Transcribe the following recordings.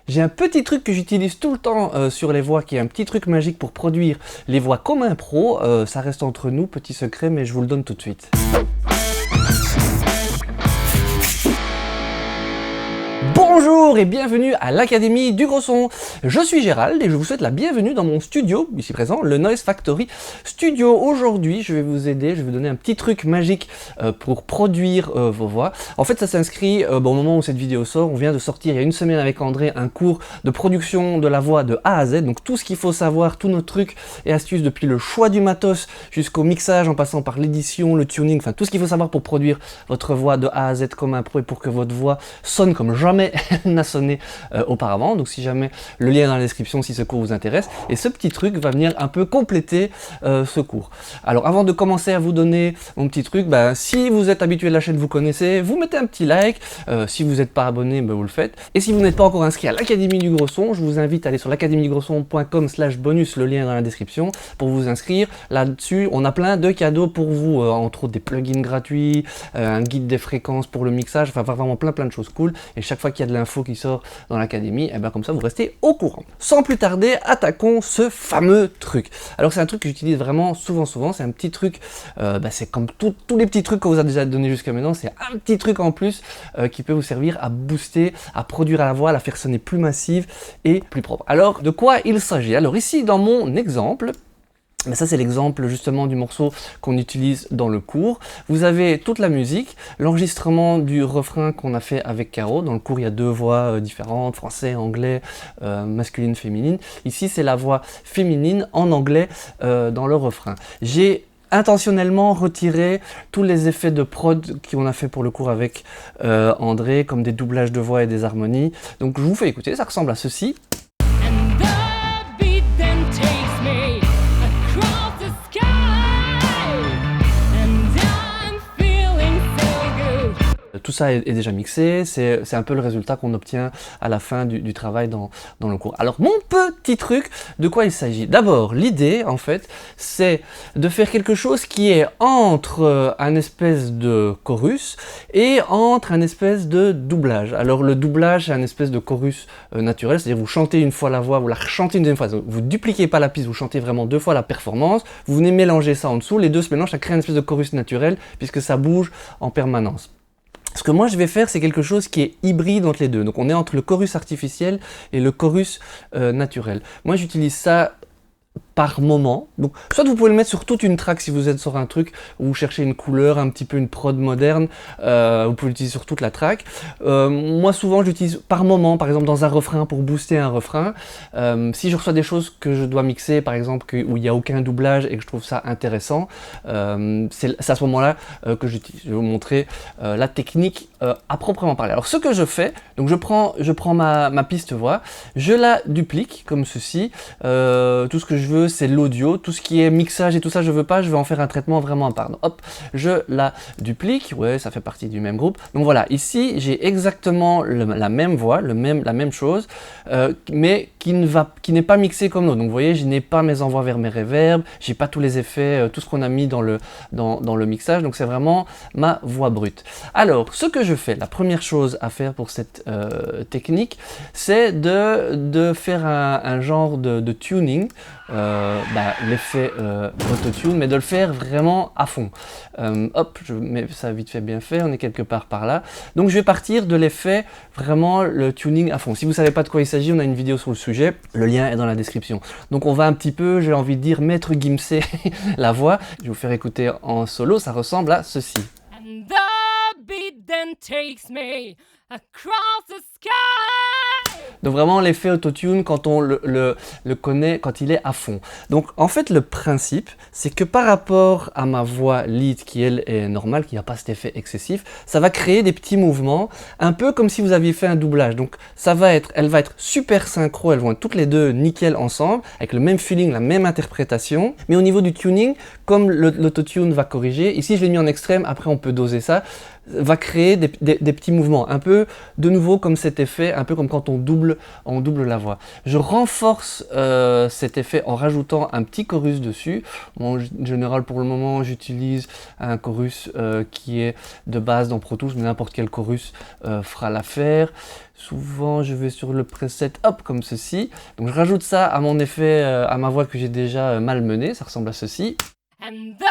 J'ai un petit truc que j'utilise tout le temps sur les voix, qui est un petit truc magique pour produire les voix comme un pro. Ça reste entre nous, petit secret, mais je vous le donne tout de suite. Bonjour et bienvenue à l'Académie du Gros Son. Je suis Gérald et je vous souhaite la bienvenue dans mon studio, ici présent, le Noise Factory Studio. Aujourd'hui, je vais vous aider, je vais vous donner un petit truc magique pour produire vos voix. En fait, ça s'inscrit au moment où cette vidéo sort. On vient de sortir il y a une semaine avec André un cours de production de la voix de A à Z. Donc tout ce qu'il faut savoir, tous nos trucs et astuces depuis le choix du matos jusqu'au mixage en passant par l'édition, le tuning, enfin tout ce qu'il faut savoir pour produire votre voix de A à Z comme un pro et pour que votre voix sonne comme jamais n'a sonné auparavant. Donc si jamais, le lien est dans la description si ce cours vous intéresse, et ce petit truc va venir un peu compléter ce cours. Alors avant de commencer à vous donner mon petit truc, si vous êtes habitué de la chaîne, vous connaissez, vous mettez un petit like, si vous n'êtes pas abonné, vous le faites, et si vous n'êtes pas encore inscrit à l'Académie du Gros Son, je vous invite à aller sur l'académiedugrosson.com/bonus, le lien est dans la description, pour vous inscrire. Là-dessus, on a plein de cadeaux pour vous, entre autres des plugins gratuits, un guide des fréquences pour le mixage, enfin vraiment plein de choses cool, et chaque fois qu'il y a de l'info qui sort dans l'académie, et comme ça vous restez au courant. Sans plus tarder, attaquons ce fameux truc. Alors c'est un truc que j'utilise vraiment souvent, c'est un petit truc, c'est comme tous les petits trucs qu'on vous a déjà donné jusqu'à maintenant, c'est un petit truc en plus qui peut vous servir à booster, à produire à la voix, à la faire sonner plus massive et plus propre. Alors de quoi il s'agit? Alors ici dans mon exemple, mais ça c'est l'exemple justement du morceau qu'on utilise dans le cours. Vous avez toute la musique, l'enregistrement du refrain qu'on a fait avec Caro. Dans le cours il y a deux voix différentes, français, anglais, masculine, féminine. Ici c'est la voix féminine en anglais dans le refrain. J'ai intentionnellement retiré tous les effets de prod qu'on a fait pour le cours avec André, comme des doublages de voix et des harmonies. Donc je vous fais écouter, ça ressemble à ceci. Tout ça est déjà mixé, c'est un peu le résultat qu'on obtient à la fin du travail dans le cours. Alors mon petit truc, de quoi il s'agit? D'abord, l'idée en fait, c'est de faire quelque chose qui est entre un espèce de chorus et entre un espèce de doublage. Alors le doublage, c'est un espèce de chorus naturel, c'est-à-dire vous chantez une fois la voix, vous la rechantez une deuxième fois, vous dupliquez pas la piste, vous chantez vraiment deux fois la performance, vous venez mélanger ça en dessous, les deux se mélangent, ça crée une espèce de chorus naturel puisque ça bouge en permanence. Ce que moi je vais faire, c'est quelque chose qui est hybride entre les deux. Donc on est entre le chorus artificiel et le chorus naturel. Moi j'utilise ça par moment. Donc, soit vous pouvez le mettre sur toute une track si vous êtes sur un truc où vous cherchez une couleur, un petit peu une prod moderne, vous pouvez l'utiliser sur toute la track. Moi souvent je l'utilise par moment, par exemple dans un refrain pour booster un refrain. Si je reçois des choses que je dois mixer, par exemple où il n'y a aucun doublage et que je trouve ça intéressant, c'est à ce moment-là que j'utilise. Je vais vous montrer la technique à proprement parler. Alors ce que je fais, donc je prends ma piste voix, je la duplique comme ceci. Tout ce que je veux, c'est l'audio, tout ce qui est mixage et tout ça je veux pas, je vais en faire un traitement vraiment à part. Donc, hop, je la duplique, ouais, ça fait partie du même groupe. Donc voilà, ici j'ai exactement la même voix, la même chose, mais qui n'est pas mixée comme l'autre. Donc vous voyez, je n'ai pas mes envois vers mes reverbs, j'ai pas tous les effets, tout ce qu'on a mis dans le mixage, donc c'est vraiment ma voix brute. Alors, ce que je fais, la première chose à faire pour cette technique, c'est de faire un genre de tuning, l'effet autotune, mais de le faire vraiment à fond. Hop, je mets ça vite fait bien fait, on est quelque part par là. Donc je vais partir de l'effet, vraiment le tuning à fond. Si vous ne savez pas de quoi il s'agit, on a une vidéo sur le sujet, le lien est dans la description. Donc on va un petit peu, j'ai envie de dire, mettre Gimsé la voix. Je vais vous faire écouter en solo, ça ressemble à ceci. And the beat then takes me across the sky. Donc vraiment l'effet autotune quand on le connaît, quand il est à fond. Donc en fait le principe, c'est que par rapport à ma voix lead qui elle est normale, qui n'a pas cet effet excessif, ça va créer des petits mouvements, un peu comme si vous aviez fait un doublage. Donc elle va être super synchro, elles vont être toutes les deux nickel ensemble, avec le même feeling, la même interprétation. Mais au niveau du tuning, comme l'autotune va corriger, ici je l'ai mis en extrême, après on peut doser ça, va créer des petits mouvements, un peu de nouveau comme cet effet, un peu comme quand on double la voix. Je renforce cet effet en rajoutant un petit chorus dessus. Bon, en général pour le moment j'utilise un chorus qui est de base dans Pro Tools, mais n'importe quel chorus fera l'affaire. Souvent je vais sur le preset, hop, comme ceci. Donc je rajoute ça à mon effet, à ma voix que j'ai déjà malmenée, ça ressemble à ceci. And the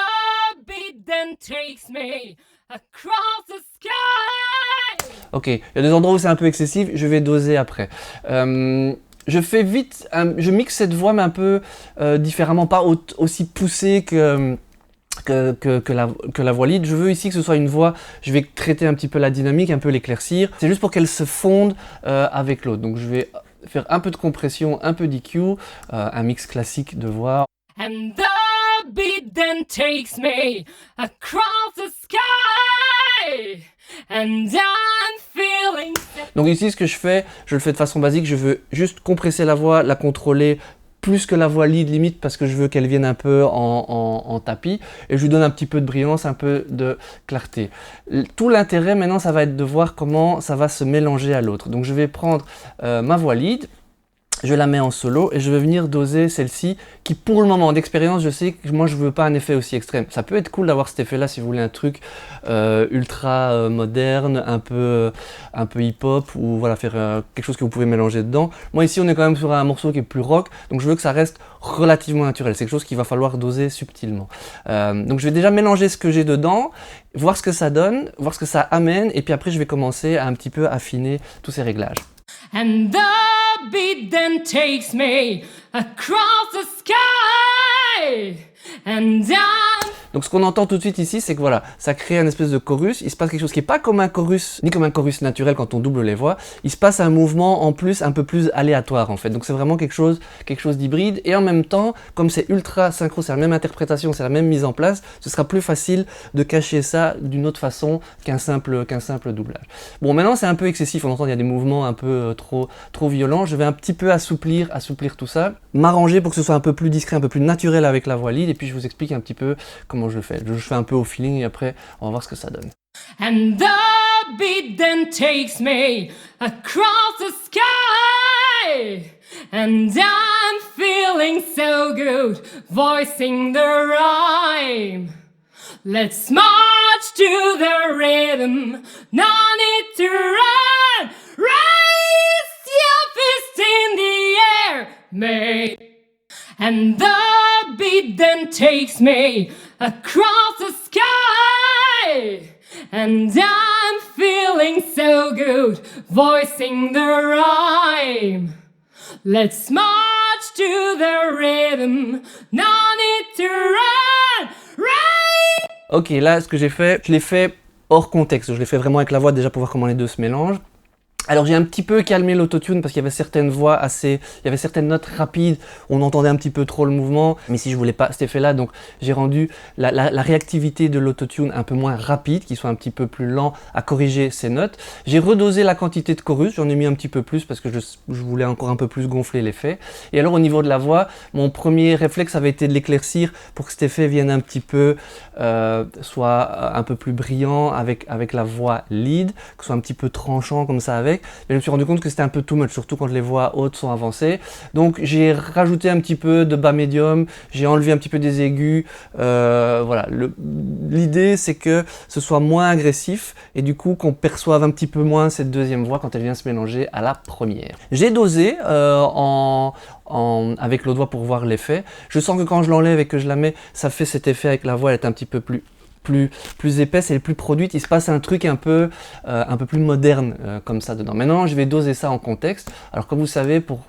beat then takes me across the sky. Ok, il y a des endroits où c'est un peu excessif, je vais doser après. Je fais vite, je mixe cette voix mais un peu différemment, pas aussi poussée que la voix lead. Je veux ici que ce soit une voix, je vais traiter un petit peu la dynamique, un peu l'éclaircir. C'est juste pour qu'elle se fonde avec l'autre. Donc je vais faire un peu de compression, un peu d'EQ, un mix classique de voix. And the beat then takes me across the sky. And I'm feeling... Donc ici ce que je le fais de façon basique, je veux juste compresser la voix, la contrôler plus que la voix lead limite parce que je veux qu'elle vienne un peu en tapis et je lui donne un petit peu de brillance, un peu de clarté. Tout l'intérêt maintenant ça va être de voir comment ça va se mélanger à l'autre. Donc je vais prendre ma voix lead, je la mets en solo et je vais venir doser celle-ci qui pour le moment d'expérience je sais que moi je veux pas un effet aussi extrême. Ça peut être cool d'avoir cet effet là si vous voulez un truc ultra moderne, un peu hip-hop ou voilà faire quelque chose que vous pouvez mélanger dedans. Moi ici on est quand même sur un morceau qui est plus rock donc je veux que ça reste relativement naturel. C'est quelque chose qu'il va falloir doser subtilement. Donc je vais déjà mélanger ce que j'ai dedans, voir ce que ça donne, voir ce que ça amène et puis après je vais commencer à un petit peu affiner tous ces réglages. And the beat then takes me across the sky. And donc ce qu'on entend tout de suite ici, c'est que voilà, ça crée un espèce de chorus, il se passe quelque chose qui n'est pas comme un chorus, ni comme un chorus naturel quand on double les voix, il se passe un mouvement en plus, un peu plus aléatoire en fait, donc c'est vraiment quelque chose d'hybride, et en même temps, comme c'est ultra synchro, c'est la même interprétation, c'est la même mise en place, ce sera plus facile de cacher ça d'une autre façon qu'un simple doublage. Bon maintenant c'est un peu excessif, on entend il y a des mouvements un peu trop violents, je vais un petit peu assouplir tout ça, m'arranger pour que ce soit un peu plus discret, un peu plus naturel avec la voix lead, et puis je vous explique un petit peu comment je le fais. Je fais un peu au feeling et après on va voir ce que ça donne. And the beat then takes me across the sky. And I'm feeling so good, voicing the rhyme. Let's march to the rhythm, no need to run. Raise your fist in the air, mate. And the beat then takes me across the sky. And I'm feeling so good, voicing the rhyme. Let's march to the rhythm, no need to run, right? Ok, là ce que j'ai fait, je l'ai fait hors contexte, je l'ai fait vraiment avec la voix déjà pour voir comment les deux se mélangent. Alors j'ai un petit peu calmé l'autotune parce qu'il y avait certaines voix il y avait certaines notes rapides, on entendait un petit peu trop le mouvement, mais si je voulais pas cet effet-là, donc j'ai rendu la réactivité de l'autotune un peu moins rapide, qui soit un petit peu plus lent à corriger ces notes. J'ai redosé la quantité de chorus, j'en ai mis un petit peu plus parce que je voulais encore un peu plus gonfler l'effet. Et alors au niveau de la voix, mon premier réflexe avait été de l'éclaircir pour que cet effet vienne un petit peu, soit un peu plus brillant avec la voix lead, que ce soit un petit peu tranchant comme ça avec. Mais je me suis rendu compte que c'était un peu too much, surtout quand les voix hautes sont avancées. Donc j'ai rajouté un petit peu de bas médium, j'ai enlevé un petit peu des aigus. Voilà, l'idée c'est que ce soit moins agressif et du coup qu'on perçoive un petit peu moins cette deuxième voix quand elle vient se mélanger à la première. J'ai dosé avec l'autre voix pour voir l'effet. Je sens que quand je l'enlève et que je la mets, ça fait cet effet avec la voix, elle est un petit peu plus épaisse, elle est plus produite, il se passe un truc un peu plus moderne comme ça dedans. Maintenant, je vais doser ça en contexte. Alors comme vous savez, pour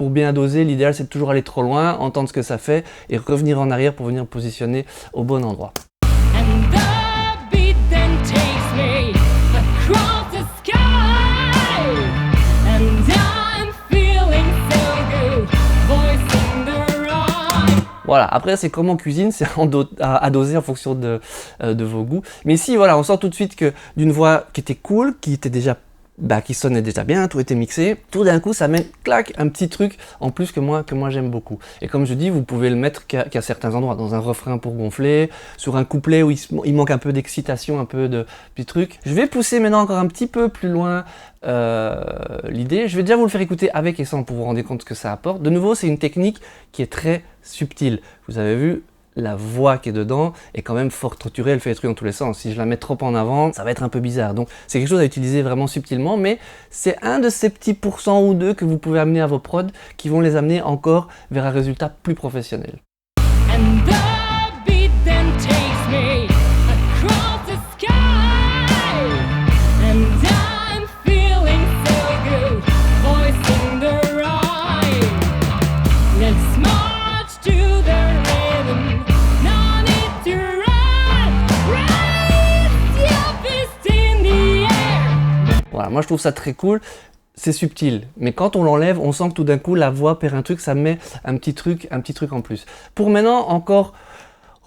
bien doser, l'idéal c'est de toujours aller trop loin, entendre ce que ça fait et revenir en arrière pour venir positionner au bon endroit. Voilà, après c'est comme en cuisine, c'est à doser en fonction de vos goûts. Mais ici, voilà, on sent tout de suite que d'une voix qui était cool, qui était déjà qui sonnait déjà bien, tout était mixé. Tout d'un coup, ça met, clac, un petit truc en plus que moi j'aime beaucoup. Et comme je dis, vous pouvez le mettre qu'à certains endroits, dans un refrain pour gonfler, sur un couplet où il manque un peu d'excitation, un peu de petits trucs. Je vais pousser maintenant encore un petit peu plus loin l'idée. Je vais déjà vous le faire écouter avec et sans pour vous rendre compte ce que ça apporte. De nouveau, c'est une technique qui est très subtile. Vous avez vu, la voix qui est dedans est quand même fort structurée, elle fait des trucs dans tous les sens. Si je la mets trop en avant, ça va être un peu bizarre. Donc c'est quelque chose à utiliser vraiment subtilement, mais c'est un de ces petits pourcents ou deux que vous pouvez amener à vos prods qui vont les amener encore vers un résultat plus professionnel. And the beat then takes me across the sky. And I'm feeling so good, voicing the rhyme. Let's march to the rhythm. Voilà, moi je trouve ça très cool, c'est subtil, mais quand on l'enlève, on sent que tout d'un coup la voix perd un truc, ça met un petit truc en plus. Pour maintenant encore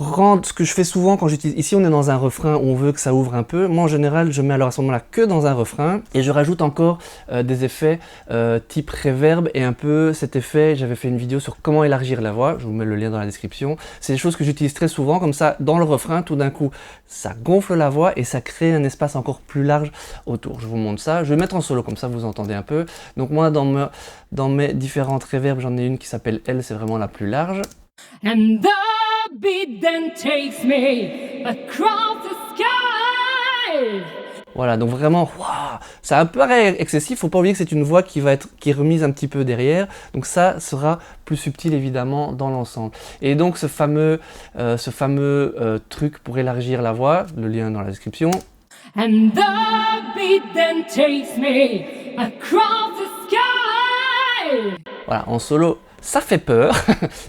rendre ce que je fais souvent quand j'utilise, ici on est dans un refrain où on veut que ça ouvre un peu, moi en général je mets alors à ce moment-là que dans un refrain et je rajoute encore des effets type reverb et un peu cet effet, j'avais fait une vidéo sur comment élargir la voix, je vous mets le lien dans la description, c'est des choses que j'utilise très souvent, comme ça dans le refrain tout d'un coup ça gonfle la voix et ça crée un espace encore plus large autour. Je vous montre ça, je vais mettre en solo comme ça vous entendez un peu. Donc moi dans mes différentes reverbs j'en ai une qui s'appelle L, c'est vraiment la plus large. And the beat then takes me across the sky. Voilà, donc vraiment, wow, ça paraît excessif, faut pas oublier que c'est une voix qui est remise un petit peu derrière, donc ça sera plus subtil évidemment dans l'ensemble. Et donc ce fameux truc pour élargir la voix, le lien dans la description. And the beat then takes me across the sky. Voilà, en solo. Ça fait peur,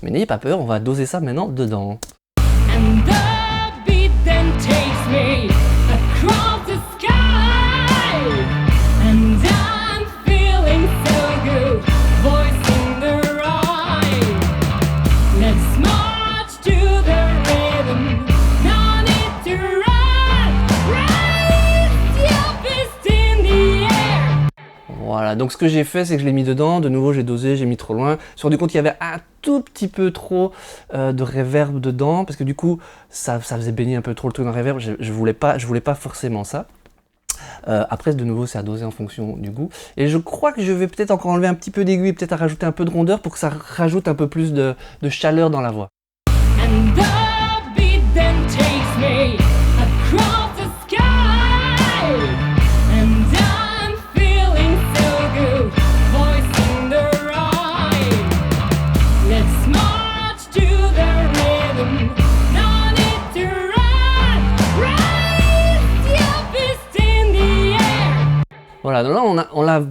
mais n'ayez pas peur, on va doser ça maintenant dedans. And the beat then takes me across the sky. And I'm feeling so good, voicing the rhyme. Let's march to the rhythm, no need to run, raise your fist in the air. Voilà, donc ce que j'ai fait, c'est que je l'ai mis dedans, de nouveau j'ai dosé, j'ai mis trop loin, je me suis rendu compte qu'il y avait un tout petit peu trop de reverb dedans, parce que du coup, ça faisait baigner un peu trop le truc dans le reverb, je voulais pas forcément ça. Après, de nouveau, c'est à doser en fonction du goût. Et je crois que je vais peut-être encore enlever un petit peu d'aiguille, peut-être à rajouter un peu de rondeur pour que ça rajoute un peu plus de chaleur dans la voix. And the beat then takes me across the sky. And I'm feeling so good, voicing the rhyme. Let's march to the rhythm, no need to run, raise your fist in the air. Voilà, donc là on l'a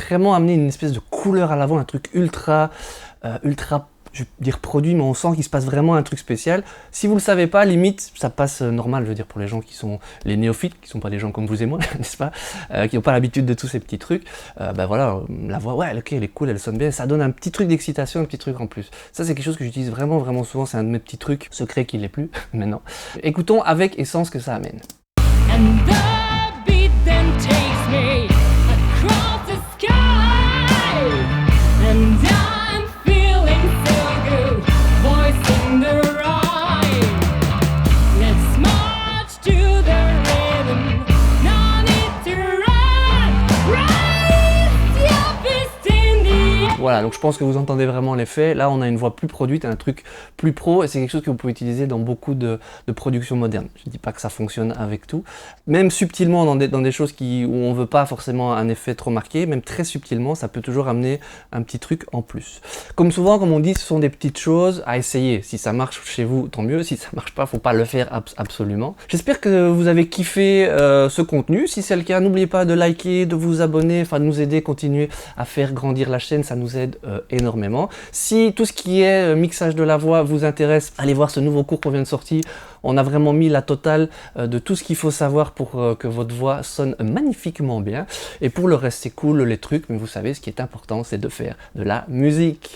vraiment amené une espèce de couleur à la voix, un truc ultra, je vais dire produit, mais on sent qu'il se passe vraiment un truc spécial. Si vous le savez pas, limite, ça passe normal, je veux dire, pour les gens qui sont les néophytes, qui sont pas des gens comme vous et moi, n'est-ce pas, qui n'ont pas l'habitude de tous ces petits trucs, voilà, la voix, ouais, ok, elle est cool, elle sonne bien, ça donne un petit truc d'excitation, un petit truc en plus. Ça, c'est quelque chose que j'utilise vraiment, vraiment souvent, c'est un de mes petits trucs secrets qui l'est plus, maintenant. Écoutons avec et sans ce que ça amène. And the beat then takes me across the sky. And I'm feeling so good, voicing the rhyme. Let's march to the rhythm, no need to run, raise your fist in the air. Voilà, donc je pense que vous entendez vraiment l'effet. Là, on a une voix plus produite, un truc plus pro, et c'est quelque chose que vous pouvez utiliser dans beaucoup de productions modernes. Je ne dis pas que ça fonctionne avec tout. Même subtilement, dans des choses où on ne veut pas forcément un effet trop marqué, même très subtilement, ça peut toujours amener un petit truc en plus. Comme souvent, comme on dit, ce sont des petites choses à essayer. Si ça marche chez vous, tant mieux. Si ça marche pas, faut pas le faire absolument. J'espère que vous avez kiffé ce contenu. Si c'est le cas, n'oubliez pas de liker, de vous abonner, enfin de nous aider, continuer à faire grandir la chaîne, ça nous aide énormément. Si tout ce qui est mixage de la voix vous intéresse, allez voir ce nouveau cours qu'on vient de sortir. On a vraiment mis la totale de tout ce qu'il faut savoir pour que votre voix sonne magnifiquement bien. Et pour le reste, c'est cool les trucs, mais vous savez, ce qui est important, c'est de faire de la musique.